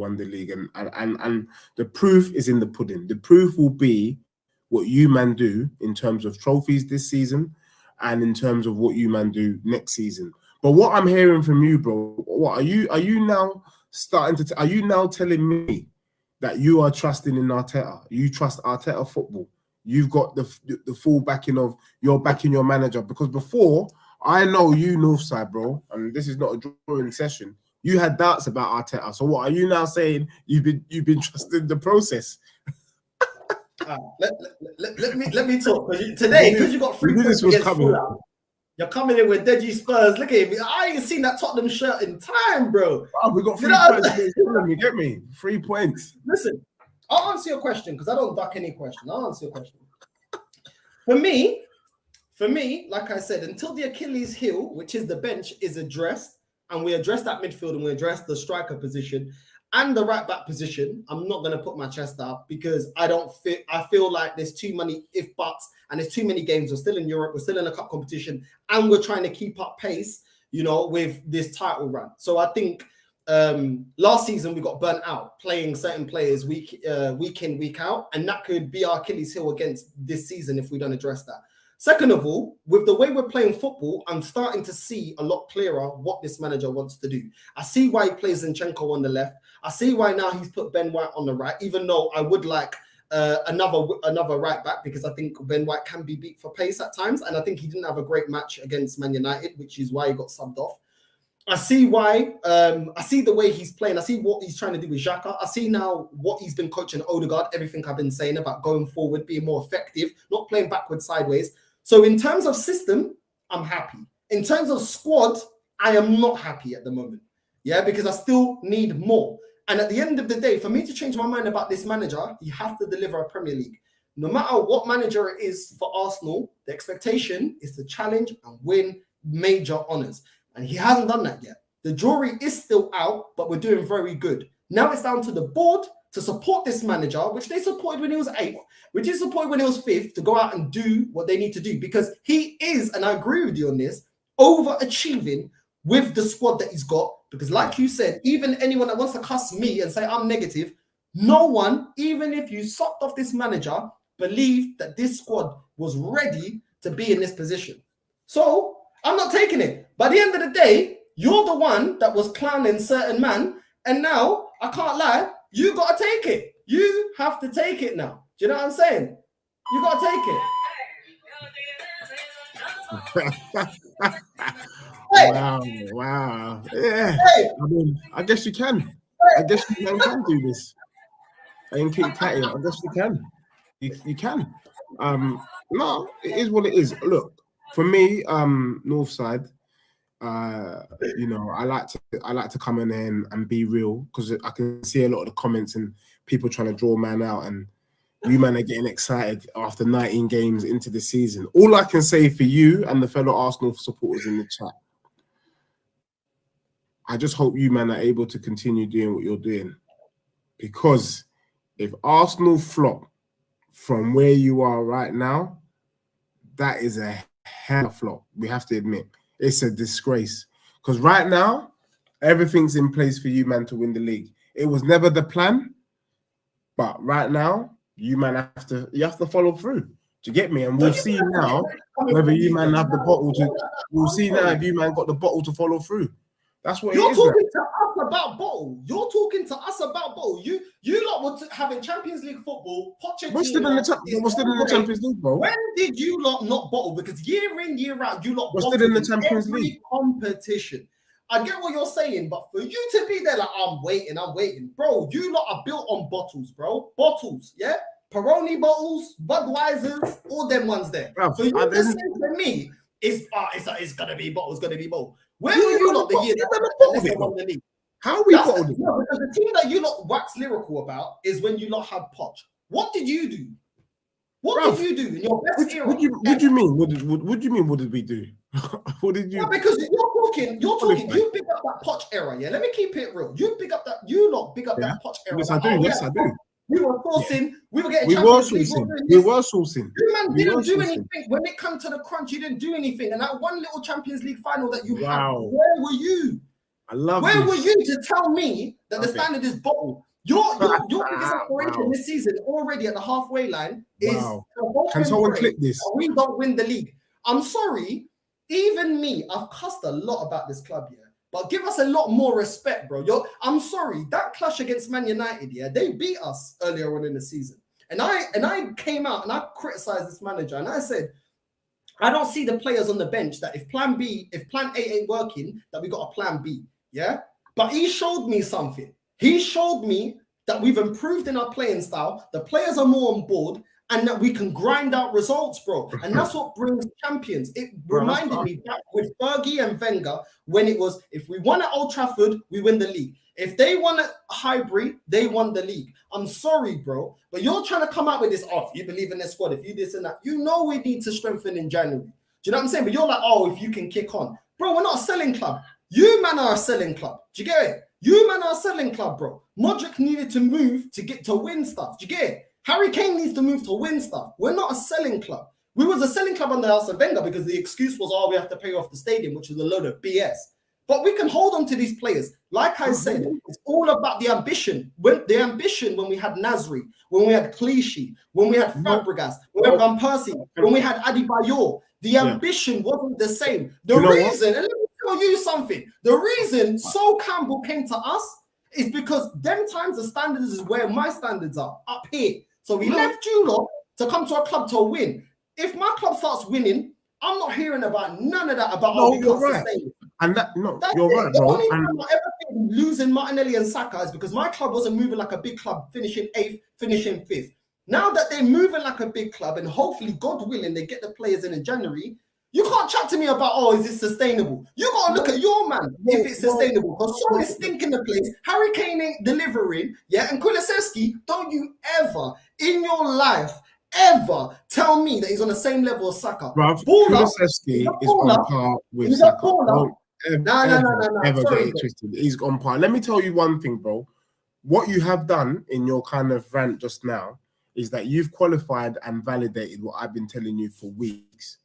won the league, and the proof is in the pudding. The proof will be what you man do in terms of trophies this season, and in terms of what you man do next season. But what I'm hearing from you, bro, what are you now starting to? Are you now telling me that you are trusting in Arteta? You trust Arteta football? You've got the full backing of your backing your manager, because before, I know you Northside, bro, and this is not a drawing session. You had doubts about Arteta. So what are you now saying? You've been trusting the process. Let me talk today, because you got 3 points against Fulham. You're coming in with Deji Spurs. Look at me. I ain't seen that Tottenham shirt in time, bro. Oh, we got 3 points against Fulham. You get me? 3 points. Listen, I'll answer your question, because I don't duck any question. I'll answer your question. For me, like I said, until the Achilles heel, which is the bench, is addressed, and we address that midfield and we address the striker position and the right back position, I'm not going to put my chest out, because I feel like there's too many if buts, and there's too many games. We're still in Europe, we're still in a cup competition, and we're trying to keep up pace, with this title run. So I think last season we got burnt out playing certain players week in, week out, and that could be our Achilles heel against this season if we don't address that. Second of all, with the way we're playing football, I'm starting to see a lot clearer what this manager wants to do. I see why he plays Zinchenko on the left. I see why now he's put Ben White on the right, even though I would like another right back, because I think Ben White can be beat for pace at times, and I think he didn't have a great match against Man United, which is why he got subbed off. I see why. I see the way he's playing. I see what he's trying to do with Xhaka. I see now what he's been coaching Odegaard, everything I've been saying about going forward, being more effective, not playing backwards, sideways. So in terms of system, I'm happy. In terms of squad, I am not happy at the moment. Yeah, because I still need more. And at the end of the day, for me to change my mind about this manager, you have to deliver a Premier League. No matter what manager it is for Arsenal, the expectation is to challenge and win major honours. And he hasn't done that yet. The jury is still out, but we're doing very good. Now it's down to the board to support this manager, which they supported when he was 8th, which is supported when he was 5th, to go out and do what they need to do. Because he is, and I agree with you on this, overachieving with the squad that he's got. Because like you said, even anyone that wants to cuss me and say I'm negative, no one, even if you sucked off this manager, believed that this squad was ready to be in this position. So I'm not taking it. By the end of the day, you're the one that was clowning certain man, and now, I can't lie, you got to take it. You have to take it now. Do you know what I'm saying? You got to take it. Hey. Wow. Yeah. Hey. I mean, I guess you can. I guess you can do this. I ain't keep cutting. I guess you can. You can. No, it is what it is. Look, for me, Northside, I like to come in there and be real, because I can see a lot of the comments and people trying to draw man out, and you man are getting excited after 19 games into the season. All I can say for you and the fellow Arsenal supporters in the chat, I just hope you man are able to continue doing what you're doing, because if Arsenal flop from where you are right now, that is a hell of a flop. We have to admit. It's a disgrace, because right now, everything's in place for you, man, to win the league. It was never the plan, but right now, you have to follow through. Do you get me? And we'll see now whether you man have the bottle to. We'll see now if you man got the bottle to follow through. That's what you're talking to us about bottle. You're talking to us about bottle. You lot were having Champions League football. What's still in the Champions League, bro? When did you lot not bottle? Because year in, year out, you lot still in the Champions League competition. I get what you're saying, but for you to be there like, I'm waiting. Bro, you lot are built on bottles, bro. Bottles, yeah? Peroni bottles, Budweisers, all them ones there. Bro, so you just say to me, it's gonna be bottle. Where were you lot the year that they won the league? How are we bottled? No, because the team that you lot wax lyrical about is when you lot had Poch. What did you do? What did you do in your best era? What do you mean? What do you mean? What did we do? What did you? No, because you're talking. You pick up that Poch era, yeah. Let me keep it real. You pick up that. You lot pick up that Poch era. Yes, I do. Yes, I do. We were sourcing. Yeah. We were getting. We were sourcing. You man didn't do anything when it came to the crunch. You didn't do anything, and that one little Champions League final that you had. Where were you? I love Where this. were you to tell me that the standard is bottled? Your biggest aspiration Wow. this season already at the halfway line is Wow. to hope Can and someone pray click this? that we don't win the league. I'm sorry, even me, I've cussed a lot about this club here, but give us a lot more respect, bro. I'm sorry, that clash against Man United, yeah, they beat us earlier on in the season. And I came out and I criticized this manager and I said, I don't see the players on the bench that if plan A ain't working, that we got a plan B. Yeah. But he showed me something. He showed me that we've improved in our playing style. The players are more on board and that we can grind out results, bro. And that's what brings champions. It reminded me back with Fergie and Wenger when it was, if we won at Old Trafford, we win the league. If they won at Highbury, they won the league. I'm sorry, bro, but you're trying to come out with this, oh, if you believe in this squad, if you this and that, you know we need to strengthen in January. Do you know what I'm saying? But you're like, oh, if you can kick on. Bro, we're not a selling club. You man are a selling club. Do you get it? You man are a selling club, bro. Modric needed to move to get to win stuff. Do you get it? Harry Kane needs to move to win stuff. We're not a selling club. We was a selling club under Arsene Wenger because the excuse was, oh, we have to pay off the stadium, which is a load of BS. But we can hold on to these players. Like I said, it's all about the ambition. When we had Nasri, when we had Clichy, when we had Fabregas, when we had Van Persie, when we had Adebayor, the ambition wasn't the same. The reason, and let me tell you something, the reason Sol Campbell came to us is because them times the standards is where my standards are, up here. So we left you lot to come to a club to win. If my club starts winning, I'm not hearing about none of that about we can't sustain it. And you're right, bro. The only time I ever think losing Martinelli and Saka is because my club wasn't moving like a big club, finishing 8th, finishing 5th. Now that they're moving like a big club and hopefully, God willing, they get the players in January, you can't chat to me about, oh, is this sustainable? You got to look at your man if it's sustainable. Because Son is stinking the place. Harry Kane ain't delivering. Yeah, and Kulusevski, don't you ever in your life ever tell me that he's on the same level as Saka. Kulusevski is on par with Saka. Ever get it twisted. He's on par. Let me tell you one thing, bro. What you have done in your kind of rant just now is that you've qualified and validated what I've been telling you for weeks,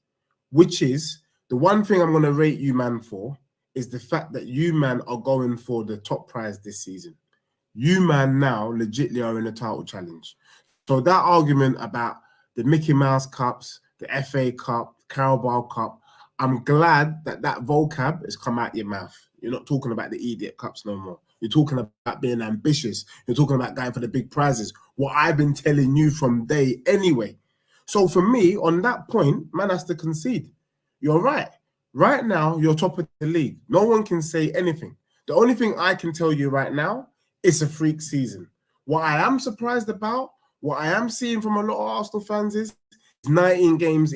which is the one thing I'm going to rate you, man, for is the fact that you, man, are going for the top prize this season. You, man, now legitimately are in a title challenge. So that argument about the Mickey Mouse Cups, the FA Cup, Carabao Cup, I'm glad that vocab has come out your mouth. You're not talking about the idiot cups no more. You're talking about being ambitious. You're talking about going for the big prizes. What I've been telling you from day anyway. So for me, on that point, man has to concede. You're right. Right now, you're top of the league. No one can say anything. The only thing I can tell you right now is a freak season. What I am surprised about, what I am seeing from a lot of Arsenal fans is 19 games